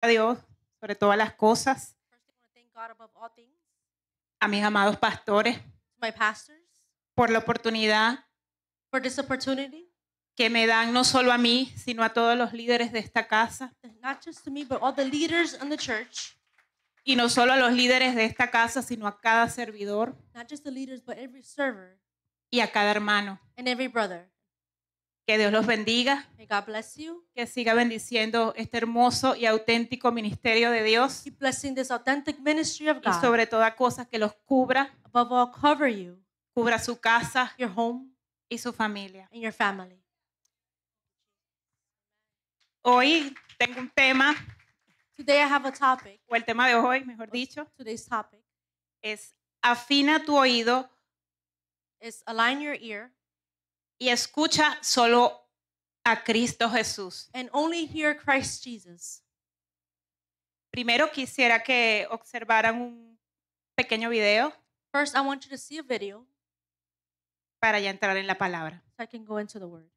a Dios sobre todas las cosas, First, I want to thank God above all things, a mis amados pastores, to my pastors, por la oportunidad for this opportunity, que me dan no solo a mí, sino a todos los líderes de esta casa, not just to me, but all the leaders in the church, y no solo a los líderes de esta casa, sino a cada servidor not just the leaders, but every server y a cada hermano. and every brother. Que Dios los bendiga, May God bless you. que siga bendiciendo este hermoso y auténtico ministerio de Dios, Keep blessing this authentic ministry of y God. sobre toda cosa que los cubra, Above all, cover you, cubra su casa your home, y su familia. and your family. Hoy tengo un tema, Today I have a topic. o el tema de hoy, mejor dicho, Today's topic es afina tu oído is align your ear y escucha solo a Cristo Jesús. and only hear Christ Jesus. Primero quisiera que observaran un pequeño video First, I want you to see a video para ya entrar en la palabra. so I can go into the word.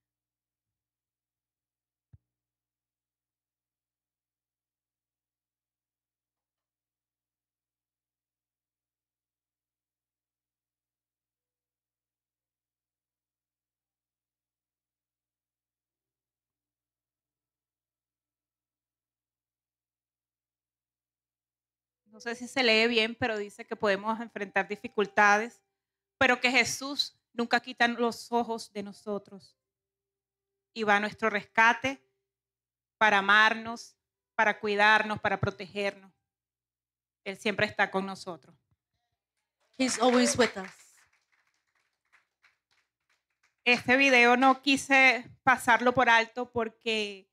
No sé si se lee bien, pero dice que podemos enfrentar dificultades, pero que Jesús nunca quita los ojos de nosotros y va a nuestro rescate para amarnos, para cuidarnos, para protegernos. Él siempre está con nosotros. He's always with us. Este video no quise pasarlo por alto porque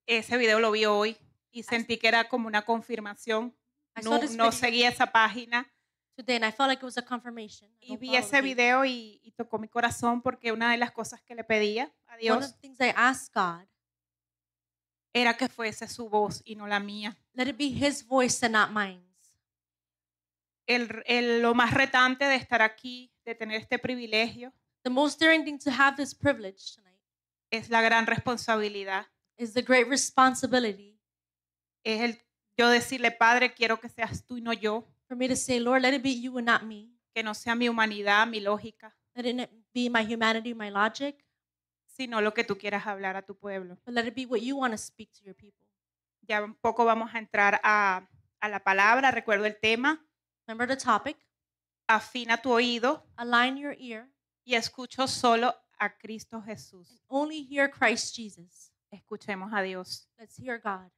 ese video lo vi hoy y sentí que era como una confirmación. I saw No, this no video seguí esa página today and I felt like it was a confirmation. I y don't vi follow the ese page. video y tocó mi corazón porque una de las cosas que le pedía a One of Dios the things I asked God, era que fuese su voz y no la mía. let it be His voice and not mine. Lo más retante de estar aquí, de tener este privilegio, The most daring thing to have this privilege tonight es la gran responsabilidad. is the great responsibility Es yo decirle, Padre, quiero que seas tú y no yo, for me to say, Lord, let it be you and not me. que no sea mi humanidad, mi lógica, Let it not be my humanity, my logic, sino lo que tú quieras hablar a tu pueblo. but let it be what you want to speak to your people. Ya un poco vamos a entrar a la palabra. Recuerdo el tema, Remember the topic, afina tu oído align your ear y escucho solo a Cristo Jesús. and only hear Christ Jesus. Escuchemos a Dios. Let's hear God.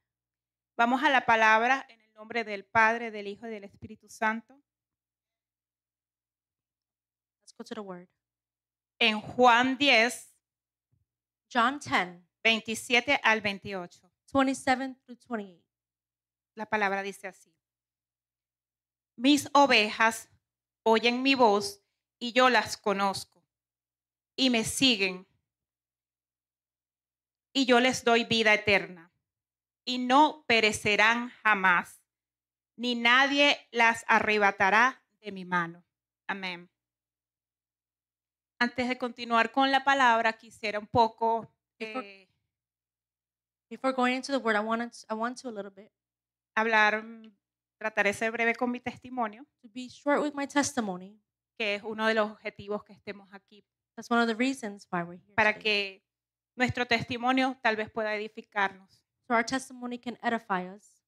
Vamos a la palabra en el nombre del Padre, del Hijo y del Espíritu Santo. Let's go to the word. En Juan 10, John 10, 27 al 28. 27 through 28. La palabra dice así. Mis ovejas oyen mi voz y yo las conozco y me siguen y yo les doy vida eterna y no perecerán jamás, ni nadie las arrebatará de mi mano. Amén. Antes de continuar con la palabra, quisiera un poco Before going into the word, I want to a little bit hablar, trataré de ser breve con mi testimonio, to be short with my testimony. que es uno de los objetivos que estemos aquí, That's one of the reasons why we're here para today. que nuestro testimonio tal vez pueda edificarnos. So our testimony can edify us.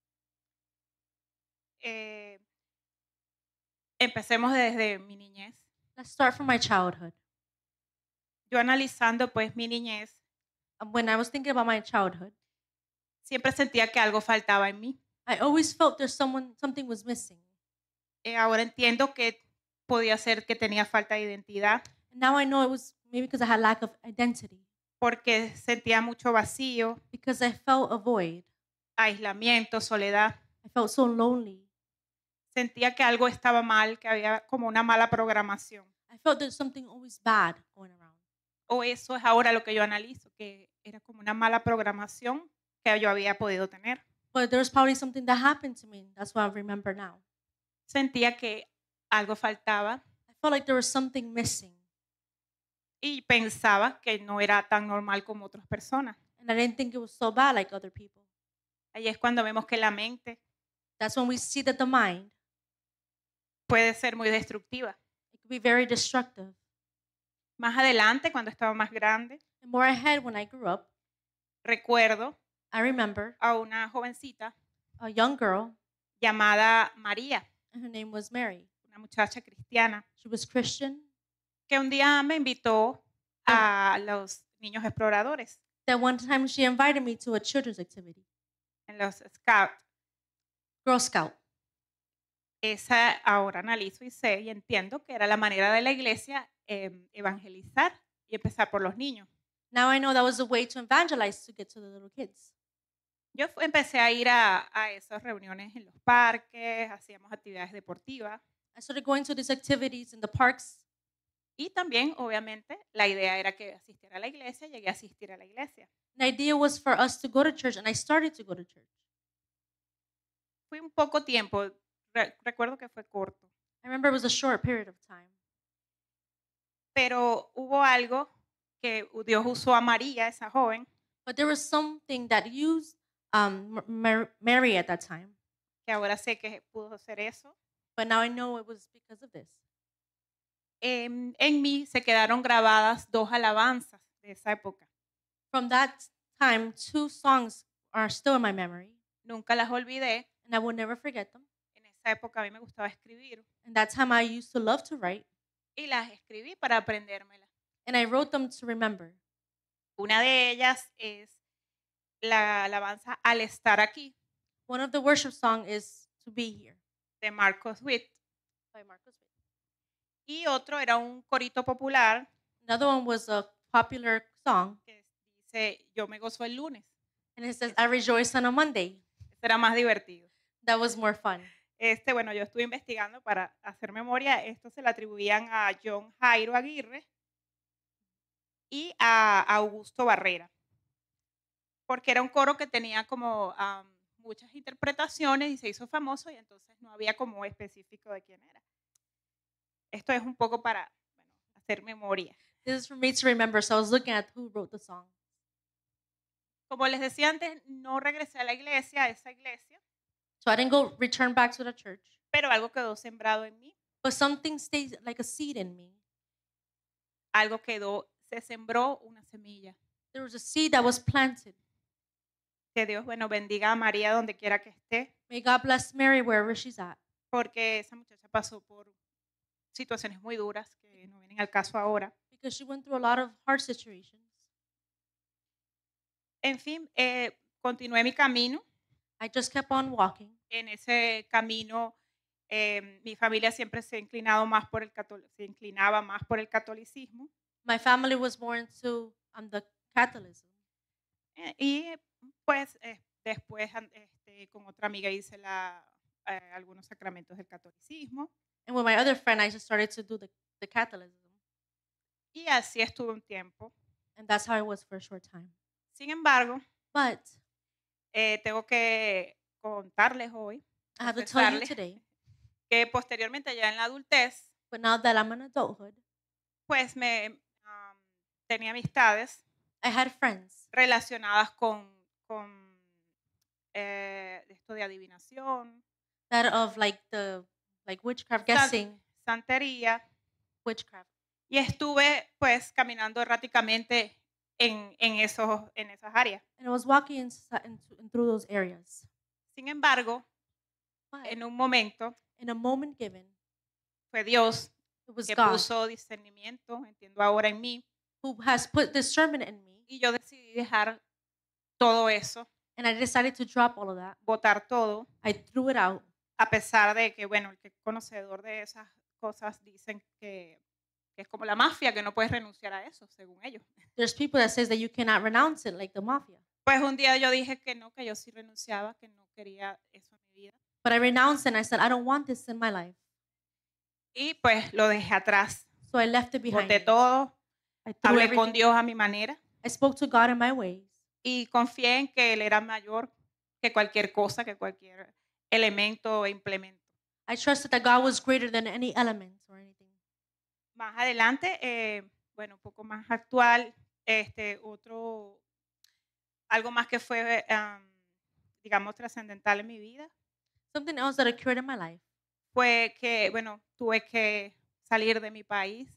Empecemos desde mi niñez. Let's start from my childhood. Yo analizando pues mi niñez, When I was thinking about my childhood, siempre sentía que algo faltaba en mí. I always felt something was missing. Ahora entiendo que podía ser que tenía falta de identidad, And now I know it was maybe because I had lack of identity, porque sentía mucho vacío, because I felt a void. aislamiento, soledad. I felt so lonely. Sentía que algo estaba mal, que había como una mala programación. I felt there's something always bad going around. O eso es ahora lo que yo analizo, que era como una mala programación que yo había podido tener. But there's probably something that happened to me. That's what I remember now. Sentía que algo faltaba I felt like there was something missing. y pensaba que no era tan normal como otras personas. And I didn't think it was so bad like other people. Ahí es cuando vemos que la mente That's when we see that the mind, puede ser muy destructiva. it can be very destructive. Más adelante, cuando estaba más grande, And more ahead, when I grew up, recuerdo I remember a una jovencita a young girl, llamada María, and her name was Mary. una muchacha cristiana, She was Christian. que un día me invitó a los niños exploradores That one time she invited me to a children's activity, en los Scouts. Girl Scout. Esa ahora analizo y sé y entiendo que era la manera de la iglesia evangelizar y empezar por los niños. Now I know that was a way to evangelize to get to the little kids. Yo empecé a ir a esas reuniones en los parques, hacíamos actividades deportivas I started going to these activities in the parks, y también, obviamente, la idea era que asistiera a la iglesia, llegué a asistir a la iglesia. the idea was for us to go to church, and I started to go to church. Fui un poco tiempo, recuerdo que fue corto, I remember it was a short period of time, pero hubo algo que Dios usó a María, esa joven, but there was something that used Mary at that time, que ahora sé que pudo ser eso. but now I know it was because of this. En mí se quedaron grabadas 2 alabanzas de esa época. From that time, 2 songs are still in my memory, Nunca las olvidé. and I will never forget them. En esa época a mí me gustaba escribir And that time I used to love to write, y las escribí para aprendérmelas. and I wrote them to remember. Una de ellas es la alabanza Al estar aquí One of the worship songs is To Be Here de Marcos Witt by Marcus Witt. y otro era un corito popular Another one was a popular song, que dice Yo me gozo el lunes. and it says, I rejoice on a Monday. Ese era más divertido. That was more fun. Bueno, yo estuve investigando para hacer memoria. Esto se le atribuían a John Jairo Aguirre y a Augusto Barrera, porque era un coro que tenía como muchas interpretaciones y se hizo famoso y entonces no había como específico de quién era. Esto es un poco para hacer memoria. This is for me to remember, so I was looking at who wrote the song. Como les decía antes, no regresé a la iglesia, a esa iglesia, So I didn't return back to the church, pero algo quedó sembrado en mí, but something stayed like a seed in me. algo quedó, se sembró una semilla. There was a seed that was planted. Que Dios, bendiga a María donde quiera que esté, May God bless Mary wherever she's at, porque esa muchacha pasó por situaciones muy duras que no vienen al caso ahora. because she went through a lot of hard situations. En fin, continué mi camino. I just kept on walking. En ese camino, mi familia siempre se inclinaba más por el catolicismo. My family was more into the Catholicism. Y pues después con otra amiga hice algunos sacramentos del catolicismo. And with my other friend, I just started to do the Catholicism. Y así estuve un tiempo. And that's how it was for a short time. Sin embargo, But tengo que contarles hoy I have to tell you confesarles today, que posteriormente ya en la adultez, but now that I'm in adulthood, pues tenía amistades I had friends relacionadas con esto de adivinación, that of like witchcraft, guessing, santería, witchcraft. y estuve pues caminando erráticamente en esas áreas. And I was walking through those areas. Sin embargo, But en un momento in a moment given, fue Dios it was que God puso discernimiento, entiendo ahora en mí, who has put discernment in me, y yo decidí dejar todo eso, and I decided to drop all of that. botar todo, I threw it out, a pesar de que, el que es conocedor de esas cosas dicen que es como la mafia, que no puedes renunciar a eso, según ellos. There's people that says that you cannot renounce it like the mafia. Pues un día yo dije que no, que yo sí renunciaba, que no quería eso en mi vida. But I renounced it and I said, I don't want this in my life. Y pues lo dejé atrás. So I left it behind Boté me. todo, I threw hablé con everything. Dios a mi manera I spoke to God in my ways. y confié en que Él era mayor que cualquier cosa, que cualquier elemento o implemento. I trusted that God was greater than any element or anything. Más adelante, un poco más actual, algo más que fue digamos, trascendental en mi vida Something else that occurred in my life. fue que, bueno, tuve que salir de mi país,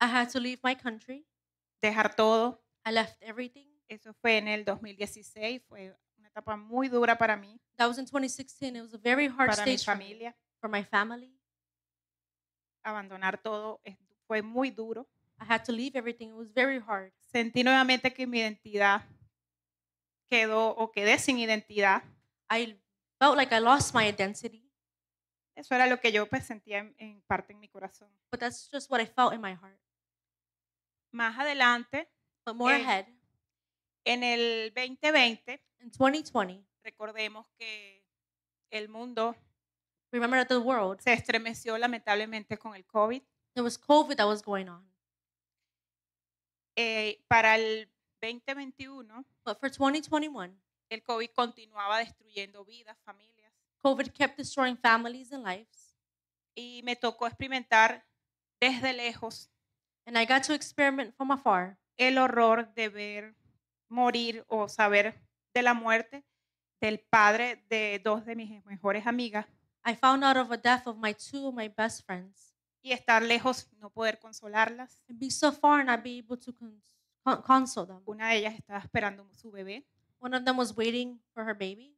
I had to leave my country. dejar todo. I left everything. Eso fue en el 2016, fue una etapa muy dura para mí, That was in 2016. It was a very hard para mi stage for me, familia. for my family. Abandonar todo fue muy duro. I had to leave everything. It was very hard. Sentí nuevamente que mi identidad quedé sin identidad. I felt like I lost my identity, Eso era lo que yo pues sentía en parte en mi corazón. but that's just what I felt in my heart. Más adelante, But more Eh, ahead, en el 2020, in 2020, recordemos que el mundo remember that the world, se estremeció lamentablemente con el COVID. there was COVID that was going on. Para el 2021, But for 2021, el COVID continuaba destruyendo vidas, familias, COVID kept destroying families and lives. y me tocó experimentar desde lejos And I got to experiment from afar el horror de ver morir o saber de la muerte del padre de dos de mis mejores amigas I found out of a death of two of my best friends y estar lejos, no poder consolarlas. and be so far and not be able to console them. Una de ellas estaba esperando su bebé. One of them was waiting for her baby.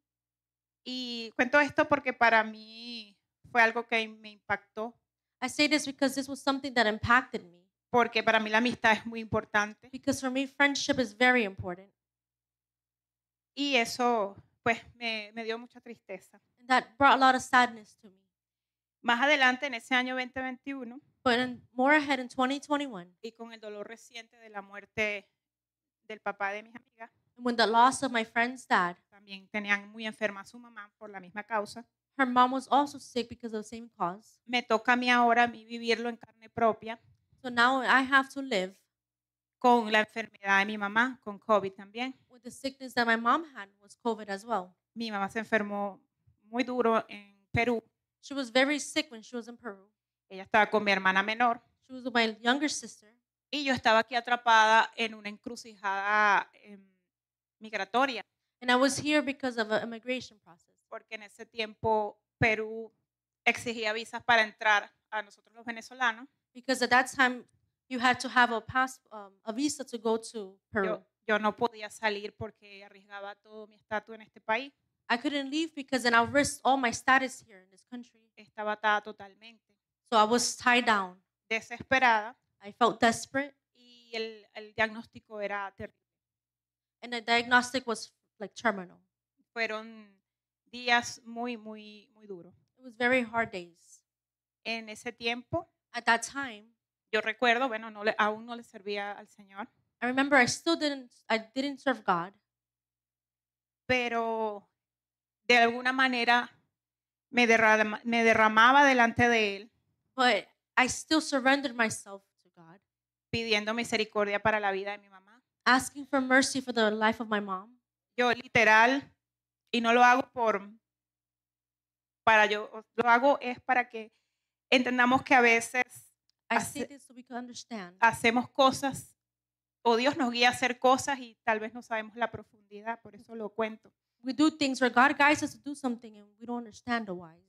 Y cuento esto porque para mí fue algo que me impactó, I say this because this was something that impacted me. porque para mí la amistad es muy importante Because for me, friendship is very important. y eso pues me dio mucha tristeza. And that brought a lot of sadness to me. Más adelante, en ese año 2021, But more ahead in 2021, y con el dolor reciente de la muerte del papá de mis amigas, and when the loss of my friend's dad, también tenían muy enferma a su mamá por la misma causa, her mom was also sick because of the same cause. me toca a mí ahora vivirlo en carne propia So now I have to live con la enfermedad de mi mamá, con COVID también. with the sickness that my mom had, was COVID as well. Mi mamá se enfermó muy duro en Perú. She was very sick when she was in Peru. Ella estaba con mi hermana menor She was with my younger sister. y yo estaba aquí atrapada en una encrucijada migratoria, And I was here because of an immigration process. porque en ese tiempo Perú exigía visas para entrar a nosotros los venezolanos. Because at that time, you had to have a visa to go to Peru. Yo no podía salir porque arriesgaba todo mi estatus en este país. I couldn't leave because then I risked all my status here in this country. Estaba atada totalmente, So I was tied down. desesperada, I felt desperate, y el diagnóstico era terrible. and the diagnostic was like terminal. Fueron días muy, muy, muy duros. It was very hard days. En ese tiempo, At that time, yo recuerdo, bueno, aún no le servía al Señor, I remember I didn't serve God, pero de alguna manera me derramaba delante de Él, but I still surrendered myself to God, pidiendo misericordia para la vida de mi mamá. asking for mercy for the life of my mom. Yo literal, y no lo hago lo hago es para que entendamos que a veces I say this so we can understand. hacemos cosas o Dios nos guía a hacer cosas y tal vez no sabemos la profundidad, por eso lo cuento. We do things where God guides us to do something and we don't understand the whys.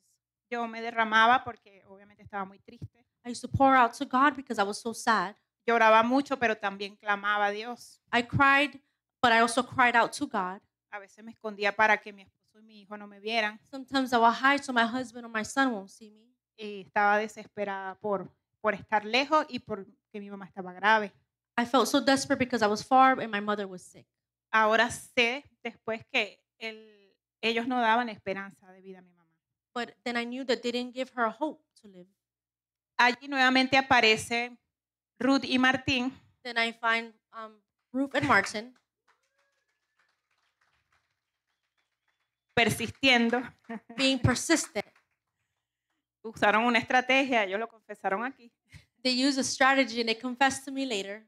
Yo me derramaba porque obviamente estaba muy triste. I used to pour out to God because I was so sad. Lloraba mucho, pero también clamaba a Dios. I cried, but I also cried out to God. A veces me escondía para que mi esposo y mi hijo no me vieran Sometimes I will hide so my husband or my son won't see me. y estaba desesperada por estar lejos y por que mi mamá estaba grave. I felt so desperate because I was far and my mother was sick. Ahora sé después que ellos no daban esperanza de vida a mi mamá. But then I knew that they didn't give her hope to live. Allí nuevamente aparece Ruth y Martín, Then I find Ruth and Martin persistiendo. being persistent. Usaron una estrategia, ellos lo confesaron aquí, They used a strategy and they confessed to me later.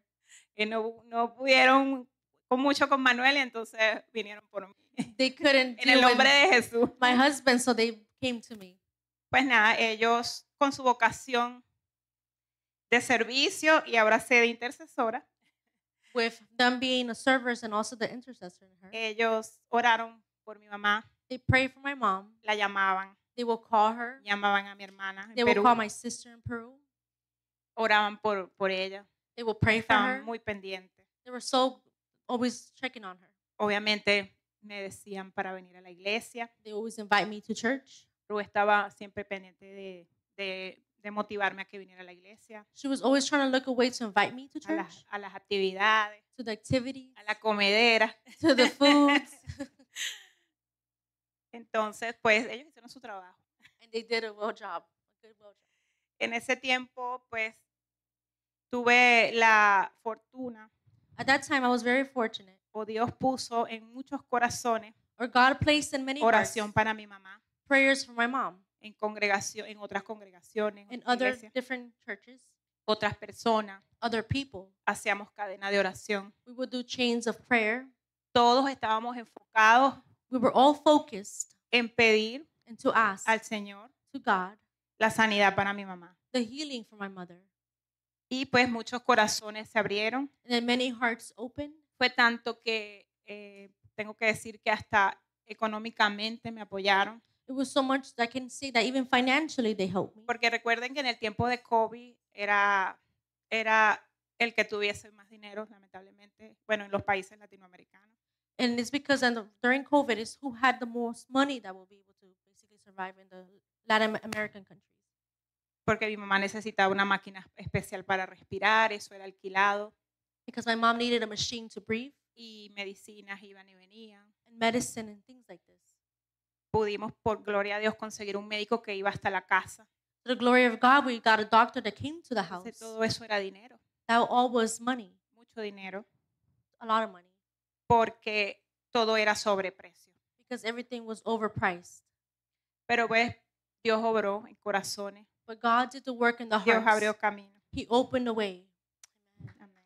que no pudieron mucho con Manuel y entonces vinieron por mí. They couldn't En el deal nombre with de Jesús. my husband, so they came to me. Pues nada, ellos con su vocación de servicio y ahora sé de intercesora, With them being the servers and also the intercessor in her. ellos oraron por mi mamá, They pray for my mom. la llamaban, They will call her. llamaban a mi hermana en They will Perú, call my sister in Peru. oraban por ella, They will pray for estaban her. muy pendientes. They were so always checking on her. Obviamente me decían para venir a la iglesia. They always invite me to church. Ru estaba siempre pendiente de motivarme a que viniera a la iglesia, She was always trying to look a way to invite me to church, a las actividades, to the activities, a la comedera. to the foods. Entonces, pues ellos hicieron su trabajo. And they did a well job, a good well job. En ese tiempo, pues tuve la fortuna, At that time, I was very fortunate, o Dios puso en muchos corazones or God placed in many hearts oración para mi mamá, prayers for my mom en congregación, en otras congregaciones, en in otras other iglesias, different churches, otras personas. other people. Hacíamos cadena de oración. We would do chains of prayer. Todos estábamos enfocados We were all focused en pedir and to ask al Señor to God la sanidad para mi mamá. the healing for my mother. Y pues muchos corazones se abrieron. And then many hearts opened. Fue tanto que tengo que decir que hasta económicamente me apoyaron. It was so much that I can say that even financially they helped me. Porque recuerden que en el tiempo de COVID era el que tuviese más dinero, lamentablemente, bueno, en los países latinoamericanos. And it's because during COVID is who had the most money that will be able to basically survive in the Latin American countries. Porque mi mamá necesitaba una máquina especial para respirar, eso era alquilado, Because my mom needed a machine to breathe y medicinas iban y venían. and medicine and things like this. Pudimos, por gloria a Dios, conseguir un médico que iba hasta la casa. To the glory of God, we got a doctor that came to the house. Entonces, todo eso era dinero, That all was money, mucho dinero, a lot of money, porque todo era sobreprecio. because everything was overpriced. Pero pues Dios obró en corazones, But God did the work in the Dios abrió hearts. camino. He opened the way. Amén.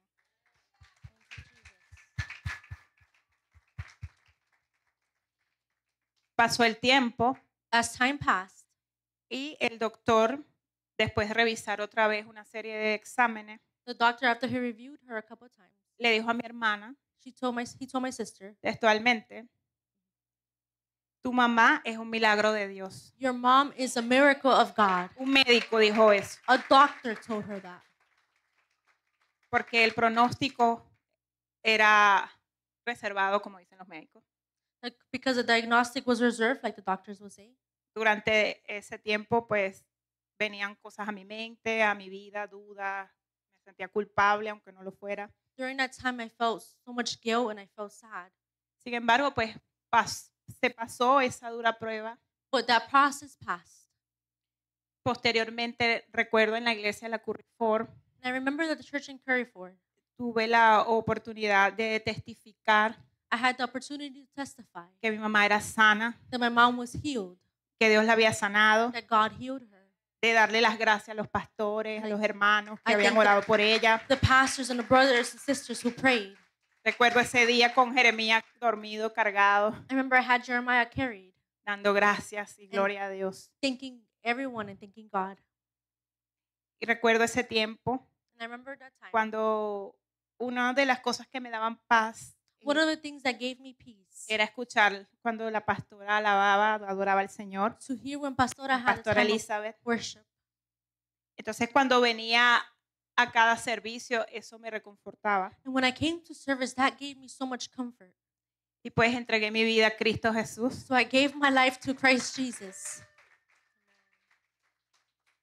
Pasó el tiempo As time passed, y el doctor, después de revisar otra vez una serie de exámenes, the doctor, after he reviewed her a couple of times, le dijo a mi hermana he told my sister, textualmente: tu mamá es un milagro de Dios. your mom is a miracle of God. Un médico dijo eso, A doctor told her that. porque el pronóstico era reservado, como dicen los médicos. Like, because the diagnostic was reserved, like the doctors would say. Durante ese tiempo, pues, venían cosas a mi mente, a mi vida, dudas, me sentía culpable, aunque no lo fuera. During that time, I felt so much guilt and I felt sad. Sin embargo, pues, se pasó esa dura prueba. But that process passed. Posteriormente, recuerdo en la iglesia de la Currifor, And I remember that the church in Curryford, tuve la oportunidad de testificar I had the opportunity to testify que mi mamá era sana, that my mom was healed, que Dios la había sanado, that God healed her. de darle las gracias a los pastores, a los hermanos que I habían thank orado por ella. The pastors and the brothers and sisters who prayed. Recuerdo ese día con Jeremías dormido, cargado, I remember I had Jeremiah carried, dando gracias y gloria a Dios. thanking everyone and thanking God. Y recuerdo ese tiempo And I remember that time. cuando una de las cosas que me daban paz One of the things that gave me peace era escuchar cuando la pastora alababa, adoraba al Señor, to hear when Pastora had a Pastora time of Elizabeth. worship. Entonces cuando venía a cada servicio, eso me reconfortaba. And when I came to service, that gave me so much comfort. Y pues entregué mi vida a Cristo Jesús. So I gave my life to Christ Jesus.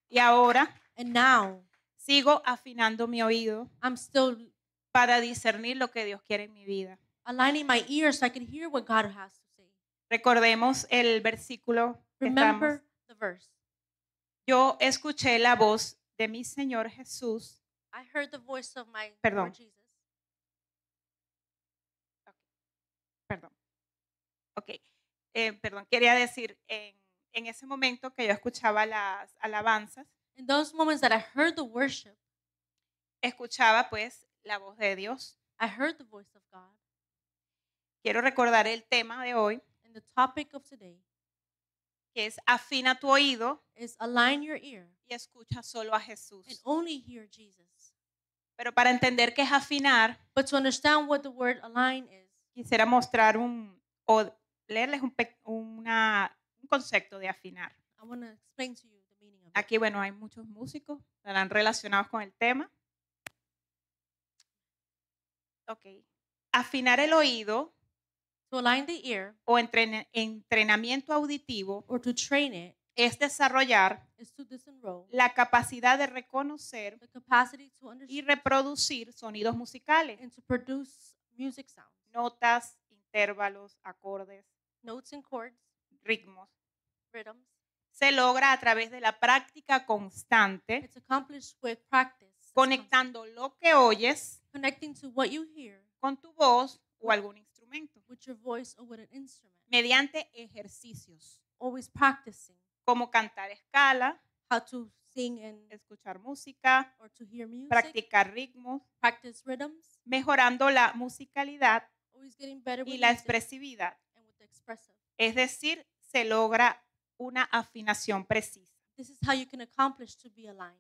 Y ahora And now sigo afinando mi oído I'm still para discernir lo que Dios quiere en mi vida. aligning my ears so I can hear what God has to say. Recordemos el versículo que estamos. Remember the verse. Yo escuché la voz de mi Señor Jesús. I heard the voice of my Perdón. Lord Jesus. Perdón. Ok. Perdón, quería decir, en ese momento que yo escuchaba las alabanzas, In those moments that I heard the worship, escuchaba pues la voz de Dios. I heard the voice of God. Quiero recordar el tema de hoy, And the topic of today que es afina tu oído is align your ear y escucha solo a and Jesús. only hear Jesus. Pero para entender qué es afinar, But to understand what the word align is, quisiera mostrar o leerles un concepto de afinar. I want to explain to you the meaning of it. Aquí, bueno, hay muchos músicos, estarán relacionados con el tema. Ok. Afinar el oído To align the ear o entrenamiento auditivo or to train it es desarrollar is to disenroll la capacidad de reconocer the capacity to y understand reproducir sonidos musicales, and to produce music sounds, notas, intervalos, acordes, notes and chords, ritmos. rhythms. Se logra a través de la práctica constante, It's accomplished with practice. It's conectando lo que oyes constant. Connecting to what you hear con tu voz o algún instrumento, with your voice or with an instrument. mediante ejercicios, Always practicing como cantar escala, how to sing and escuchar música, or to hear music, practicar ritmos, practice rhythms, mejorando la musicalidad always getting better y with la music expresividad. and with the expressive. Es decir, se logra una afinación precisa. This is how you can accomplish to be aligned.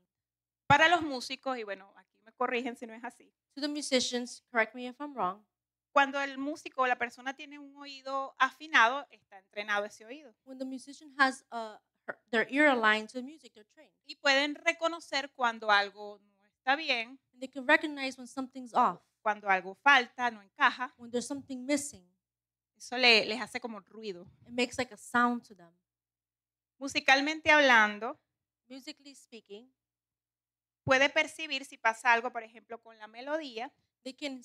Para los músicos, y bueno, aquí me corrigen si no es así, To the musicians, correct me if I'm wrong, cuando el músico o la persona tiene un oído afinado, está entrenado ese oído. when the musician has their ear aligned to the music, they're trained. Y pueden reconocer cuando algo no está bien, And they can recognize when something's off, cuando algo falta, no encaja. when there's something missing. Eso les hace como ruido. It makes like a sound to them. Musicalmente hablando, Musically speaking, puede percibir si pasa algo, por ejemplo, con la melodía, they can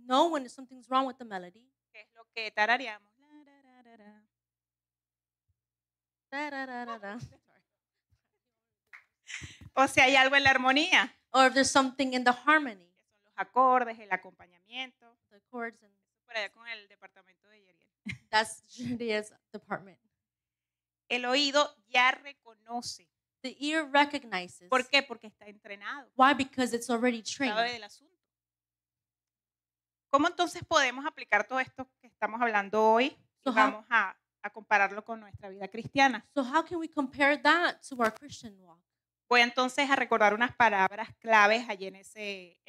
know when something's wrong with the melody. que es lo que tarareamos. Da-da-da-da-da. O si hay algo en la armonía, Or if there's something in the harmony, que son los acordes, el acompañamiento. the chords, and Por allá con el departamento de Yeriel. that's Julia's department. El oído ya reconoce. The ear recognizes. ¿Por qué? Porque está entrenado. Why? Because it's already Sabe trained. del asunto. ¿Cómo entonces podemos aplicar todo esto que estamos hablando hoy y So how- vamos a compararlo con nuestra vida cristiana? So how can we compare that to our Christian walk? Voy entonces a recordar unas palabras claves allí en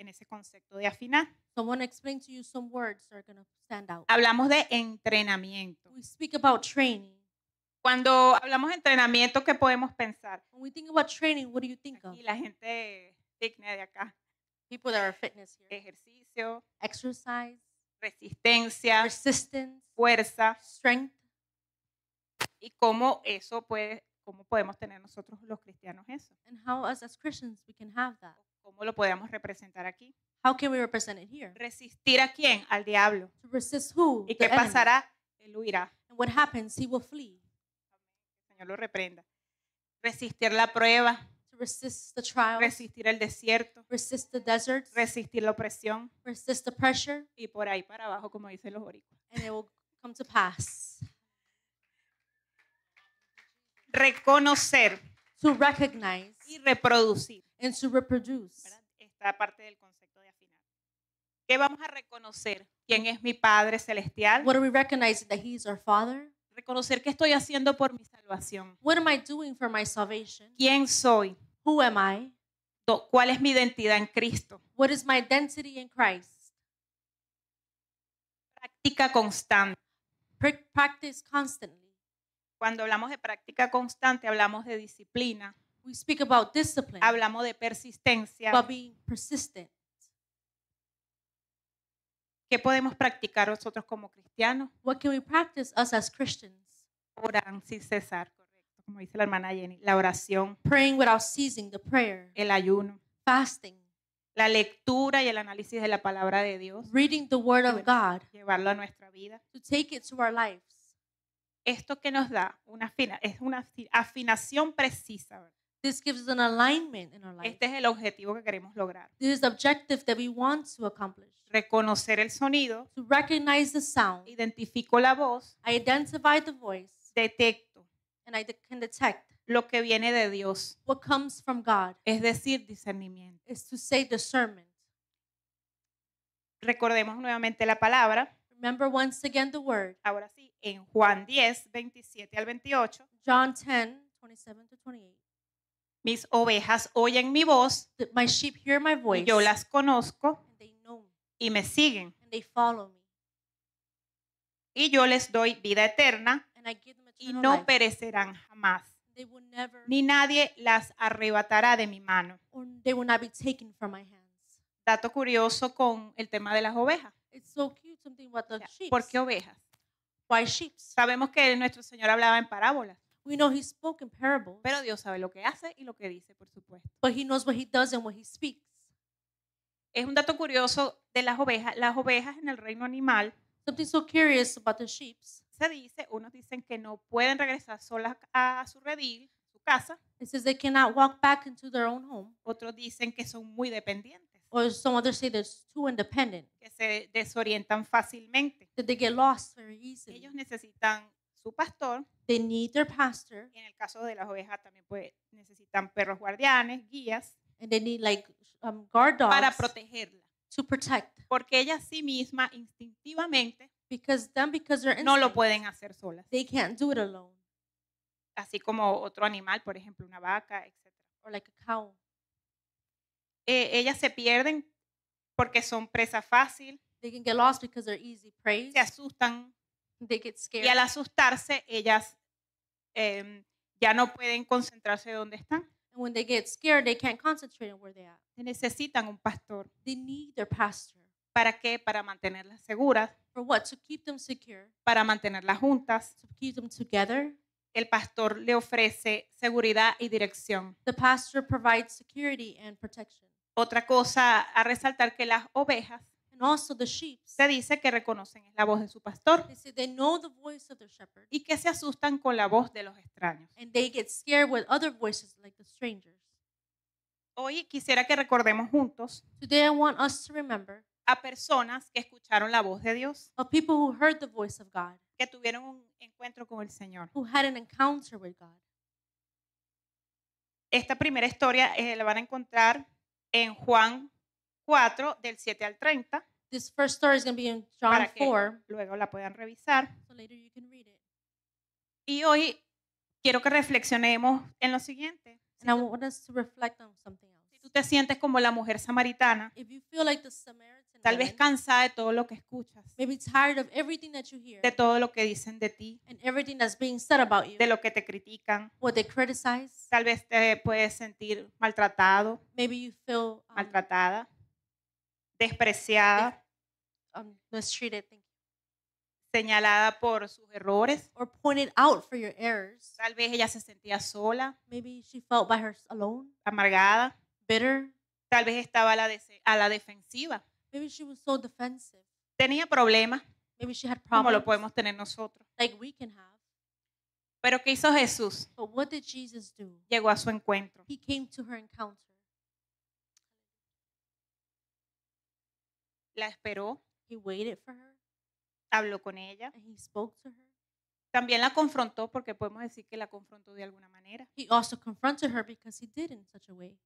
ese concepto de afinar. So I want to explain to you some words that are going to stand out. Hablamos de entrenamiento. We speak about training. Cuando hablamos de entrenamiento, ¿qué podemos pensar? When we think about training, what do you think of? Aquí la gente digna de acá. People that are fitness here. Ejercicio, Exercise, resistencia, persistence, fuerza strength, y cómo podemos tener nosotros los cristianos eso. and how us as Christians we can have that. ¿Cómo lo podemos representar aquí? How can we represent it here? ¿Resistir a quién? Al diablo. To resist who? ¿Y The qué enemy. pasará? Él huirá. And what happens? He will flee. El Señor lo reprenda. Resistir la prueba, To resist the trials, resistir el desierto, resist the deserts, resistir la opresión resist the pressure, y por ahí para abajo, como dicen los boricuas. and it will come to pass. Reconocer To recognize y reproducir. and to reproduce. ¿Verdad? Esta parte del concepto de afinar. ¿Qué vamos a reconocer? ¿Quién es mi Padre Celestial? What are we recognizing? That He is our Father? Reconocer qué estoy haciendo por mi salvación. What am I doing for my salvation? ¿Quién soy? Who am I? ¿Cuál es mi identidad en Cristo? What is my identity in Christ? Práctica constante. Practice constantly. Cuando hablamos de práctica constante, hablamos de disciplina, We speak about discipline, hablamos de persistencia. about being persistent. ¿Qué podemos practicar nosotros como cristianos? What can we practice us as Christians? Orar sin cesar, correcto, como dice la hermana Jenny. La oración, Praying without ceasing, the prayer, el ayuno, fasting, la lectura y el análisis de la palabra de Dios, reading the Word of God, llevarlo a nuestra vida. to take it to our lives. Esto que nos da es una afinación precisa, ¿verdad? This gives an alignment in our life. Este es el objetivo que queremos lograr. This is the objective that we want to accomplish. Reconocer el sonido, To recognize the sound, identifico la voz, identify the voice, detecto and I can detect lo que viene de Dios, what comes from God. es decir, discernimiento. Is to say discernment. Recordemos nuevamente la palabra, Remember once again the word. ahora sí, en Juan 10, 27 al 28, John 10, 27 to 28. mis ovejas oyen mi voz That my sheep hear my y voice, yo las conozco and they know me, y me siguen. and they follow me. y yo les doy vida eterna and I give them y eternal no life. perecerán jamás, They will never, ni nadie las arrebatará de mi mano. or they will not be taken from my hands. Dato curioso con el tema de las ovejas. It's so cute, something about O the sea, sheep. ¿por qué ovejas? Why sheep? Sabemos que nuestro Señor hablaba en parábolas, We know he spoke in parables, pero Dios sabe lo que hace y lo que dice, por supuesto. but he knows what he does and what he speaks. Es un dato curioso de las ovejas. Las ovejas en el reino animal Something so curious about the sheep. se dice, unos dicen que no pueden regresar solas a su redil, a su casa, It says they cannot walk back into their own home, otros dicen que son muy dependientes, or some others say they're too independent, que se desorientan fácilmente. that they get lost very easily. Ellos necesitan su pastor, They need their pastor, y en el caso de las ovejas también necesitan perros guardianes, guías, and they need like guard para dogs protegerla, to protect, porque ellas sí mismas instintivamente because they're no lo instinct, pueden hacer solas, they can't do it alone, así como otro animal, por ejemplo, una vaca, etc. or like a cow. Ellas se pierden porque son presa fácil, They can get lost because they're easy prey. se asustan They get y scared, al asustarse ellas ya no pueden concentrarse donde están. and when they get scared, they can't concentrate on where they're at. Necesitan un pastor. They need their pastor. ¿Para qué? Para mantenerlas seguras, For what? To keep them secure, para mantenerlas juntas. to keep them together. El pastor le ofrece seguridad y dirección. The pastor provides security and protection. Otra cosa a resaltar, que las ovejas And also the sheep, se dice que reconocen la voz de su pastor they say they know the voice of their shepherd, y que se asustan con la voz de los extraños. and they get scared with other voices like the strangers. Hoy quisiera que recordemos juntos Today I want us to remember a personas que escucharon la voz de Dios, of people who heard the voice of God, que tuvieron un encuentro con el Señor. who had an encounter with God. Esta primera historia la van a encontrar en Juan 4, del 7 al 30, This first story is going to be in John para que 4, luego la puedan revisar. so later you can read it. Y hoy quiero que reflexionemos en lo siguiente. And I want us to reflect on something else. Si tú te sientes como la mujer samaritana, If you feel like the Samaritan tal vez woman, cansada de todo lo que escuchas, maybe tired of everything that you hear de todo lo que dicen de ti, and everything that's being said about you, de lo que te critican, what they criticize, tal vez te puedes sentir maltratado, maybe you feel maltratada, despreciada, mistreated, señalada por sus errores. or pointed out for your errors. Tal vez ella se sentía sola, Maybe she felt by her alone, amargada, bitter. tal vez estaba a la defensiva. Maybe she was so defensive. Tenía problemas, Maybe she had como lo problems podemos tener nosotros. like we can have. Pero ¿qué hizo Jesús? But what did Jesus do? Llegó a su encuentro. He came to her encounter. La esperó, He waited for her habló con ella. and he spoke to her. También la confrontó, porque podemos decir que la confrontó de alguna manera. He also confronted her because he did in such a way.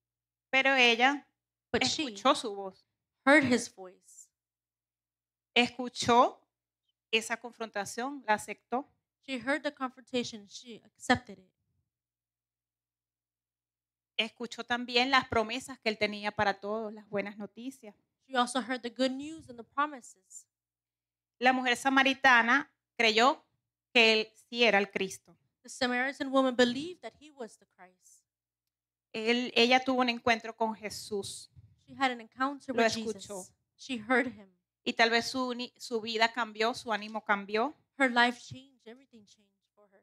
Pero ella But she escuchó su voz, heard his voice. escuchó esa confrontación, la aceptó. She heard the confrontation. She accepted it. Escuchó también las promesas que él tenía para todos, las buenas noticias. She also heard the good news and the promises. La mujer samaritana creyó que él sí era el Cristo. The Samaritan woman believed that he was the Christ. Ella tuvo un encuentro con Jesús She had an encounter Lo with escuchó. Jesus. She heard him. y tal vez su vida cambió, su ánimo cambió. Her life changed. Everything changed for her.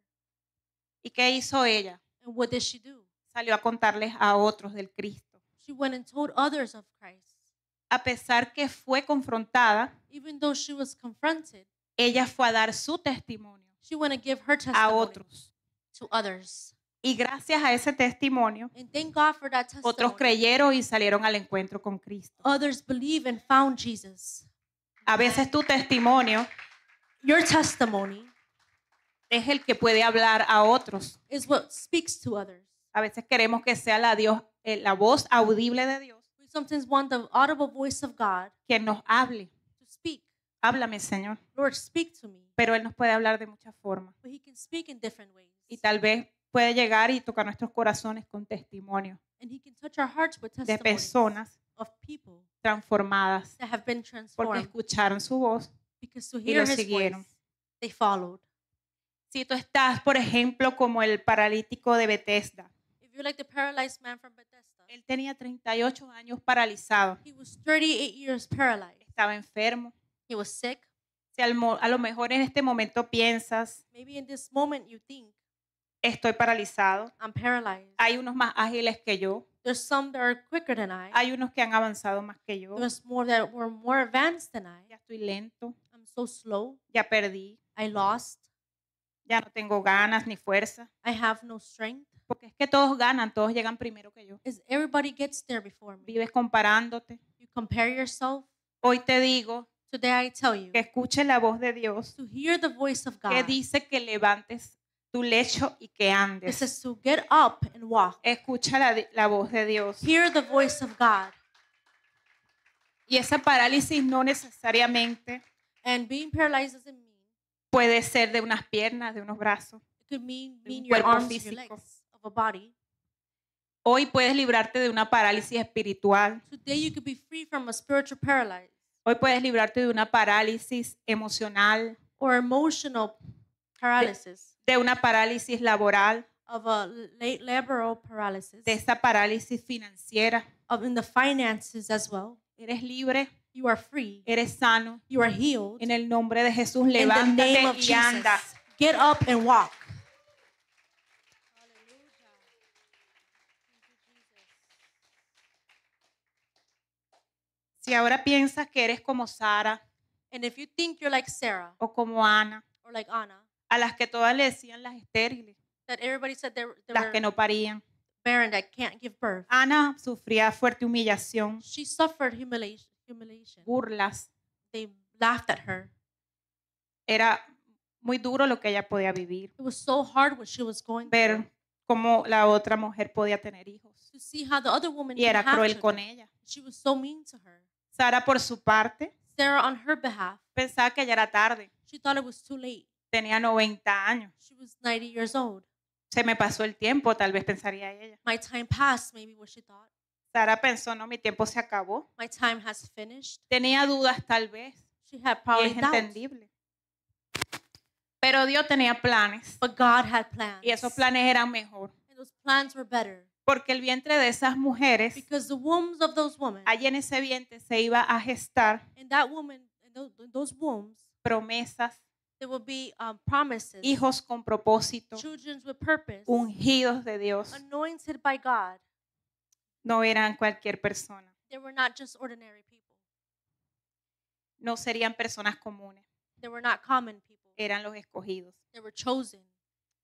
¿Y qué hizo ella? And what did she do? Salió a contarles a otros del Cristo. She went and told others of Christ. A pesar que fue confrontada, Even though she was confronted, ella fue a dar su testimonio she went to give her a testimony otros. to others. Y gracias a ese testimonio, And thank God for that otros testimony. creyeron y salieron al encuentro con Cristo. Others believe and found Jesus. A veces tu testimonio Your testimony es el que puede hablar a otros. is what speaks to others. A veces queremos que sea la voz audible de Dios We sometimes want the audible voice of God quien nos hable. to speak. Háblame, Señor. Lord, speak to me. Pero Él nos puede hablar de muchas formas. But he can speak in different ways. Y tal vez puede llegar y tocar nuestros corazones con testimonio And he can touch our hearts with de testimonies personas of people transformadas that have been porque transformed escucharon su voz because to y hear lo his siguieron. voice they followed. Si tú estás, por ejemplo, como el paralítico de Bethesda, If you're like the paralyzed man from Bethesda, él tenía 38 años paralizado, he was 38 years paralyzed. estaba enfermo. He was sick. Si a lo mejor en este momento piensas, Maybe in this moment you think, estoy paralizado, I'm paralyzed. hay unos más ágiles que yo, There's some that are quicker than I. hay unos que han avanzado más que yo, There's more that were more advanced than I. ya estoy lento, I'm so slow. ya perdí, I lost. ya no tengo ganas ni fuerza, I have no strength. porque es que todos ganan, todos llegan primero que yo. Is everybody gets there before me. Vives comparándote. You compare yourself. Hoy te digo Today I tell you que escuches la voz de Dios to hear the voice of que God. dice que levantes tu lecho y que It andes. says to get up and walk. Escucha la voz de Dios. Hear the voice of God. Y esa parálisis no necesariamente And being paralyzed doesn't mean puede ser de unas piernas, de unos brazos. it could mean De un your cuerpo arms, your físico. legs, of a body. Hoy puedes librarte de una parálisis espiritual. Today you could be free from a spiritual paralysis Hoy puedes librarte de una parálisis emocional, or emotional paralysis, de una parálisis laboral, of a laboral paralysis, de esa parálisis financiera. of in the finances as well. Eres libre, You are free. eres sano. You are healed. En el nombre de Jesús, In the name levántate of y Jesus, anda. get up and walk. Si ahora piensas que eres como Sara And if you think you're like Sarah o como Ana, or like Anna, a las que todas le decían las estériles, that everybody said they las were que no parían. barren, that can't give birth. Ana sufría fuerte humillación, She suffered humiliation. burlas. They laughed at her. Era muy duro lo que ella podía vivir. It was so hard what she was going through. Ver cómo la otra mujer podía tener hijos. To see how the other woman Y could era have cruel con children. ella. She was so mean to her. Sara, por su parte, Sarah, on her behalf, pensaba que ya era tarde. she thought it was too late. Tenía 90 años. She was 90 years old. Se me pasó el tiempo, tal vez pensaría ella. My time passed, maybe what she thought. Sara pensó, no, mi tiempo se acabó. My time has finished. Tenía dudas tal vez. She had Y probably es doubts. entendible. Pero Dios tenía planes. But God had plans. Y esos planes eran mejor. And those plans were better. Porque el vientre de esas mujeres, Because the wombs of those women, allí en ese vientre se iba a gestar in that woman, in those wombs, promesas, there will be promises, hijos con propósito, children with purpose, ungidos de Dios. anointed by God. No eran cualquier persona. They were not just ordinary people. No serían personas comunes. They were not common people. Eran los escogidos. They were chosen.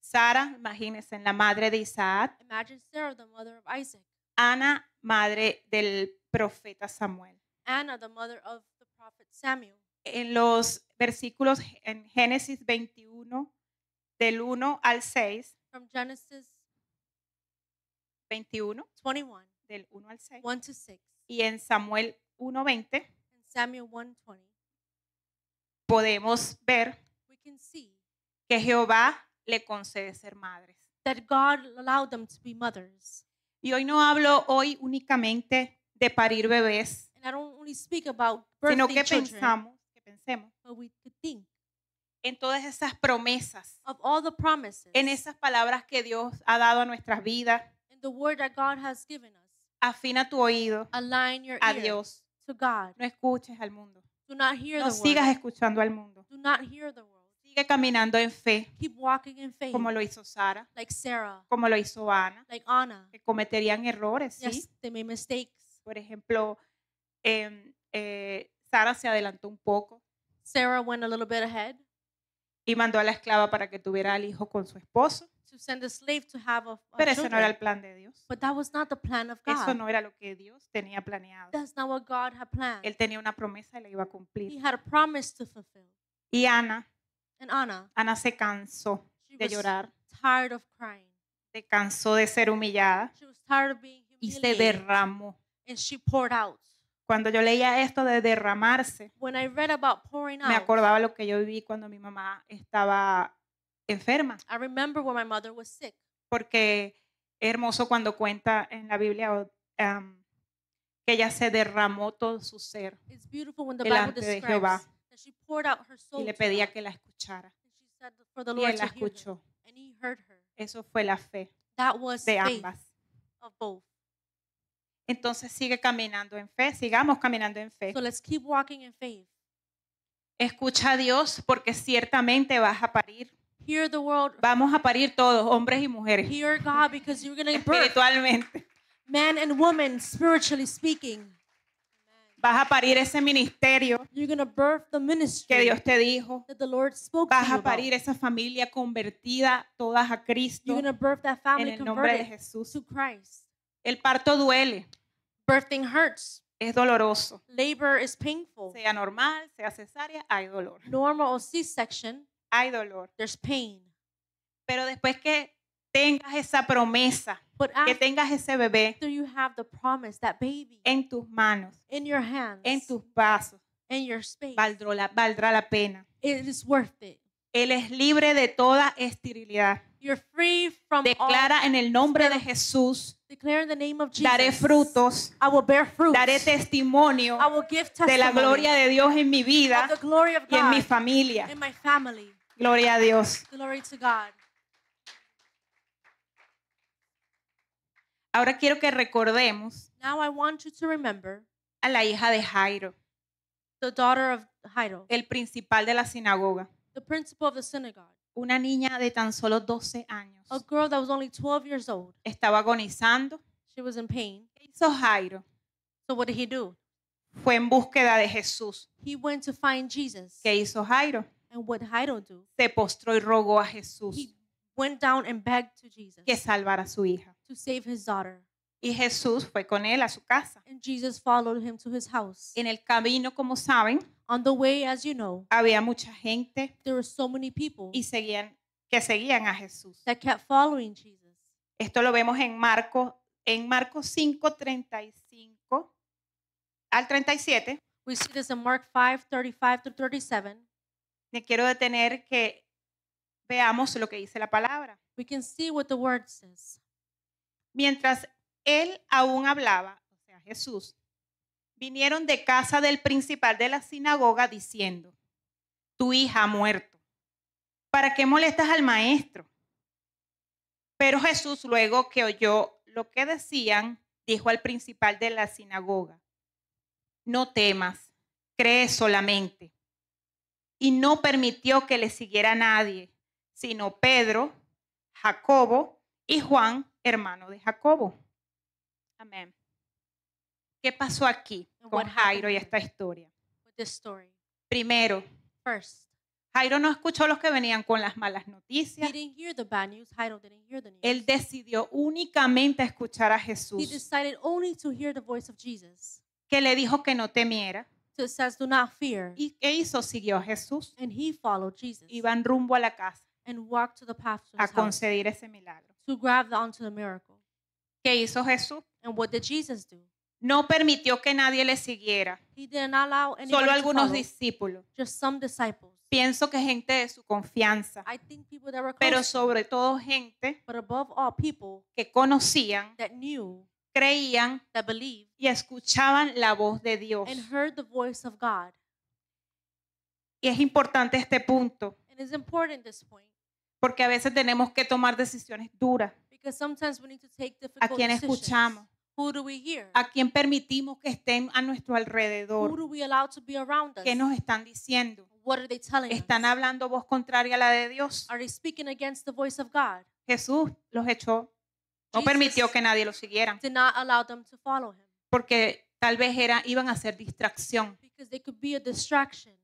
Sara, imagínense, la madre de Isaac. Imagine Sarah, the mother of Isaac. Ana, madre del profeta Samuel. Anna, the mother of the prophet Samuel. En los versículos en Génesis 21, del 1 al 6, From Genesis 21, 21, del 1 al 6, 1 to 6, y en Samuel 1:20, and Samuel 1:20, podemos ver we can see que Jehová le concede ser madres. that God allowed them to be mothers. Y hoy no hablo hoy únicamente de parir bebés, And I don't only speak about sino birthing que children, pensemos but we could think en todas esas promesas, of all the promises en esas palabras que Dios ha dado a nuestras vidas. and the word that God has given us. Afina tu oído Align your a ear Dios. to God. No escuches al mundo. Do not hear No the sigas word. escuchando al mundo. Do not hear the world. Sigue caminando en fe, Keep walking in faith, como lo hizo Sara, like Sarah, como lo hizo Ana, like Anna. que cometerían errores, ¿sí? Yes, they made mistakes. Por ejemplo, Sara se adelantó un poco Sarah went a little bit ahead y mandó a la esclava para que tuviera al hijo con su esposo, to send a slave to have a pero ese no era el children. plan de Dios. But that was not the plan of Eso God. no era lo que Dios tenía planeado. That's not what God had planned. Él tenía una promesa y la iba a He cumplir. had a promise to fulfill. Y Ana And Anna, se cansó she de was llorar, tired of crying. se cansó de ser humillada She was tired of being y se humiliated. derramó. And she poured out. Cuando yo leía esto de derramarse, When I read about pouring me out, acordaba lo que yo viví cuando mi mamá estaba enferma, I remember when my mother was sick. porque es hermoso cuando cuenta en la Biblia que ella se derramó todo su ser It's beautiful when the Bible delante de Jehová describes that she poured out her y soul le to pedía God. que la escuchara. said for the y Lord él to la hear her, escuchó. and he heard her. Eso fue la fe That was de faith ambas. of both. Entonces sigue caminando en fe, sigamos caminando en fe. So let's keep walking in faith. Escucha a Dios porque ciertamente vas a parir. Hear the world. Vamos a parir todos, hombres y mujeres, Hear God, because you're going to birth espiritualmente. man and woman, spiritually speaking. Vas a parir ese ministerio You're going to birth the que ministry Dios te dijo. that the Lord spoke to Vas you a about. parir esa familia convertida, todas a Cristo, You're going to birth that en family el nombre de converted Jesús. to Christ. El parto duele, Birthing hurts. es doloroso. Labor is painful. Sea normal, sea cesárea, hay dolor. Normal or C-section, Hay dolor. there's pain. Pero después que tengas esa promesa, But que tengas ese bebé after you have the promise, that baby en tus manos, in your hands, en tus brazos, in your space, valdrá la pena. it is worth it. Él es libre de toda esterilidad. You're free from Declara en el nombre de Jesús, declare in the name of Jesus. daré frutos, I will bear fruit. daré testimonio I will give de la testimony gloria de Dios en mi vida of the glory of y en mi God familia. in my family. Gloria a Dios. Glory to God. Ahora quiero que recordemos Now I want you to remember a la hija de Jairo, the daughter of Jairo, el principal de la sinagoga, the principal of the synagogue, una niña de tan solo 12 años. a girl that was only 12 years old. Estaba agonizando. She was in pain. ¿Qué hizo Jairo? So what did he do? Fue en búsqueda de Jesús. He went to find Jesus. ¿Qué hizo Jairo? And what did Jairo do? Se postró y rogó a Jesús He went down and begged to Jesus que salvara a su hija. to save his daughter. Y Jesús fue con él a su casa. And Jesus followed him to his house. En el camino, como saben, On the way, as you know, había mucha gente there were so many people y seguían a Jesús. that kept following Jesus. Esto lo vemos en Marcos 5, 35 al 37. We see this in Mark 5, 35 to 37. Me quiero detener que veamos lo que dice la palabra. We can see what the word says. Mientras él aún hablaba, o sea, Jesús, vinieron de casa del principal de la sinagoga diciendo, tu hija ha muerto. ¿Para qué molestas al maestro? Pero Jesús, luego que oyó lo que decían, dijo al principal de la sinagoga, no temas, cree solamente. Y no permitió que le siguiera nadie, sino Pedro, Jacobo y Juan, hermano de Jacobo. Amén. ¿Qué pasó aquí con Jairo y esta historia? With this story. Primero, First, Jairo no escuchó a los que venían con las malas he noticias. didn't hear the bad news. Jairo didn't hear the news. Él decidió únicamente escuchar a He Jesús, decided only to hear the voice of Jesus. que le dijo que no temiera. So it says, do not fear. ¿Y qué hizo? Siguió a Jesús. And he followed Jesus Iban rumbo a la casa and walked to the path to a his house conceder ese milagro. to grab onto the miracle. ¿Qué hizo Jesús? And what did Jesus do? No permitió que nadie le siguiera, He didn't allow anyone solo to algunos follow, discípulos. just some disciples. Pienso que gente de su confianza, I think people that were pero close, sobre todo gente but above all, people que conocían, that knew, creían that believed, y escuchaban la voz de Dios. and heard the voice of God. Y es importante este punto, And it's important this point porque a veces tenemos que tomar decisiones duras. because sometimes we need to take ¿A difficult quién decisions. escuchamos? Who do we hear? ¿A quién permitimos que estén a nuestro Who alrededor? do we allow to be around us? ¿Qué nos están diciendo? What are they telling ¿Están us? hablando voz contraria a la de Dios? Are they speaking against the voice of God? Jesús los echó. No Jesus permitió que nadie lo siguiera, did not allow them to follow him porque tal vez iban a ser distracción. because they could be a distraction.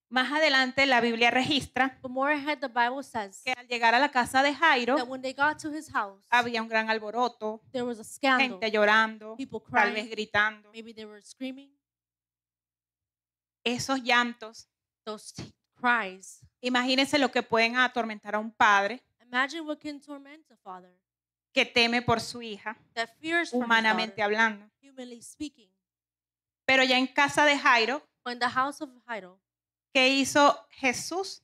Más adelante la Biblia registra But more ahead, the Bible says que al llegar a la casa de that Jairo when they got to his house, había un gran alboroto, there was a scandal. gente llorando, People tal vez crying. gritando. Maybe they were screaming. Esos llantos, Those cries. imagínense lo que pueden atormentar a un padre Imagine what can torment a father que teme por su hija, that fears for his humanamente daughter, hablando. humanly speaking. Pero ya en casa de Jairo, When the house of Jairo, ¿qué hizo Jesús?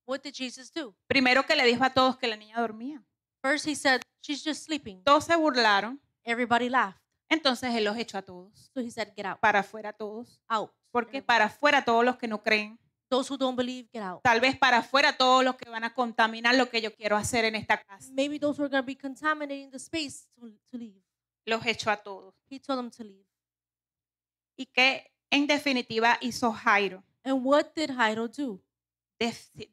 what did Jesus do? Primero que le dijo a todos que la niña dormía. First, he said, she's just sleeping. Todos se burlaron, Everybody laughed. entonces él los echó a todos, So he said, get out. para afuera todos. Out. Porque para afuera todos los que no creen, Those who don't believe, get out. Tal vez para afuera todos los que van a contaminar lo que yo quiero hacer en esta casa. Maybe those who are going to be contaminating the space to leave. Los echó a todos. He told them to leave. ¿Y qué en definitiva hizo Jairo? And what did Jairo do?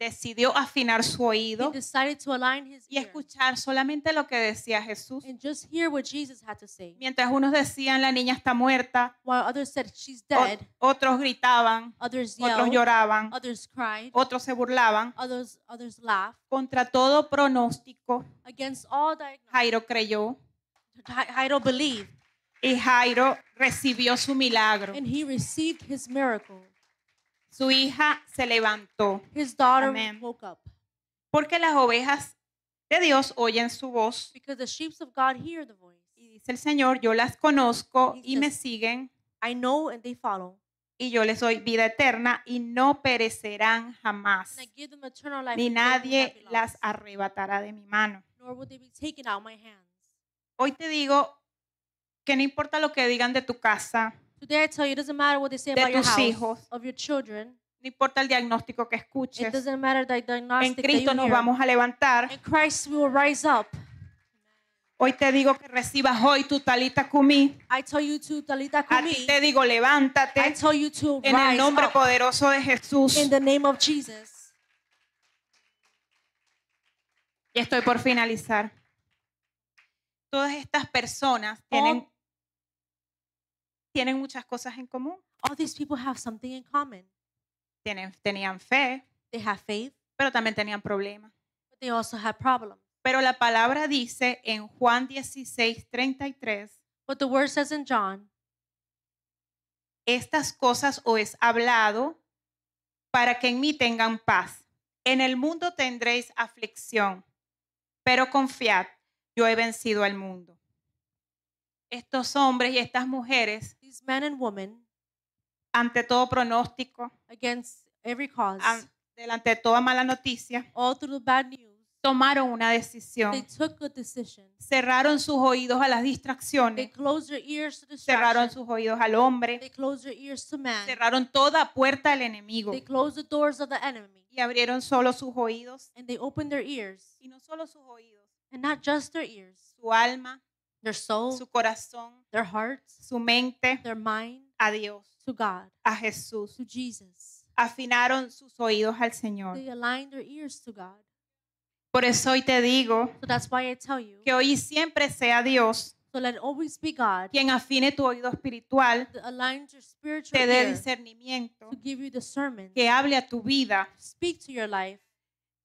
Decidió afinar su He oído decided to align his y ear escuchar solamente lo que decía Jesús. and just hear what Jesus had to say. Mientras unos decían la niña está muerta, While others said she's dead, otros gritaban, others otros yelled, lloraban, others cried, otros se burlaban. others laughed. Contra todo pronóstico, Against all diagnosis, Jairo creyó Jairo believed, y Jairo recibió su milagro. and he received his miracle. Su hija se levantó His daughter Amen. woke up porque las ovejas de Dios oyen su voz. because the sheep of God hear the voice. Y dice el Señor, yo las conozco He y me says, siguen I know and they follow. y yo les doy vida eterna y no perecerán jamás, And I give them eternal life, ni and they will not nadie be las lost, arrebatará de mi mano. nor will they be taken out of my hands. Hoy te digo que no importa lo que digan de tu casa, Today I tell you, it doesn't matter what they say de about your tus house, hijos. of your children. no importa el diagnóstico que It escuches, doesn't matter the en diagnostic that Cristo you nos hear. vamos a levantar. In Christ we will rise up. Hoy te digo que recibas hoy tu talita cumí. I tell you to Talita A ti Kumi. te digo, I levántate tell you to en el rise nombre up poderoso de Jesús. in the name of Jesus. Y estoy por finalizar. Todas estas personas tienen muchas cosas en común. All these people have something in common. Tenían fe, They have faith, pero también tenían problemas. but they also have problems. Pero la palabra dice en Juan 16:33, But the word says in John, estas cosas os he hablado para que en mí tengan paz. En el mundo tendréis aflicción, pero confiad, yo he vencido al mundo. Estos hombres y estas mujeres, these men and women, ante todo pronóstico, against every cause, delante de toda mala noticia, all through the bad news, tomaron una they decisión. took a decision. Cerraron sus oídos a las They distracciones, closed their ears to cerraron distraction. sus oídos al hombre, They closed their ears to man. cerraron toda puerta al enemigo They closed the doors of the enemy. y abrieron solo sus oídos, And they opened their ears. y no solo sus oídos, And not just their ears, su alma, their soul, su corazón, their hearts, su mente their mind a Dios, to God, a Jesús. to Jesus. Afinaron sus oídos al Señor. They aligned their ears to God. Por eso hoy te digo So that's why I tell you, que hoy y siempre sea Dios so let it always be God quien afine tu oído espiritual, that aligns your spiritual te dé ear discernimiento, to give you discernment, que hable a tu vida, speak to your life,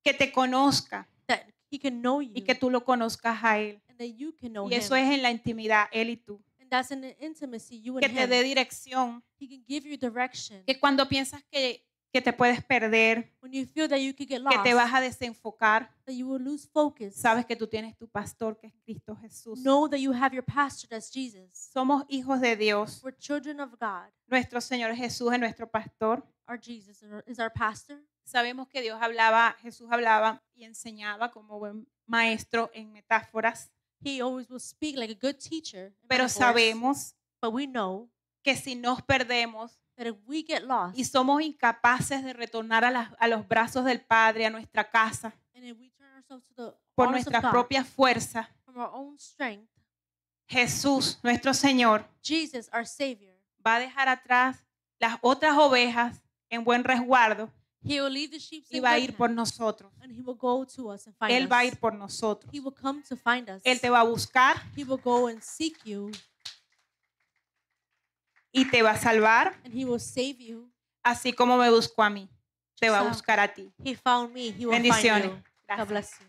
que te conozca that He can know you y que tú lo conozcas a Él. and that you can know Y eso Him. es en la intimidad, Él y tú. And that's in the intimacy, you Que and te dé Him. dirección, He can give you direction. que cuando piensas que te puedes perder, When you feel that you could get que lost, te vas a desenfocar, that you will lose focus, sabes que tú tienes tu pastor que es Cristo Jesús. know that you have your pastor, that's Jesus. Somos hijos de Dios. We're children of God. Nuestro Señor Jesús es nuestro pastor. Our Jesus is our pastor. Sabemos que Jesús hablaba y enseñaba como buen maestro en metáforas, He always will speak like a good teacher. in pero metaphors. sabemos But we know que si nos perdemos that if we get lost y somos incapaces de retornar a los brazos del Padre, a nuestra casa, and if we turn ourselves to the por arms of nuestras God propias fuerzas, from our own strength, Jesús, nuestro Señor, Jesus, our Savior, va a dejar atrás las otras ovejas en buen resguardo He will leave the sheep y in va a good ir por hands, nosotros. and He will go to us and find Él us. va a ir por nosotros. He will come to find us. Él te va a buscar He will go and seek you, y te va a salvar, and He will save you. así como me buscó a mí. Te va a So, buscar a ti. He found me. He will find Bendiciones. you. God Gracias. bless you.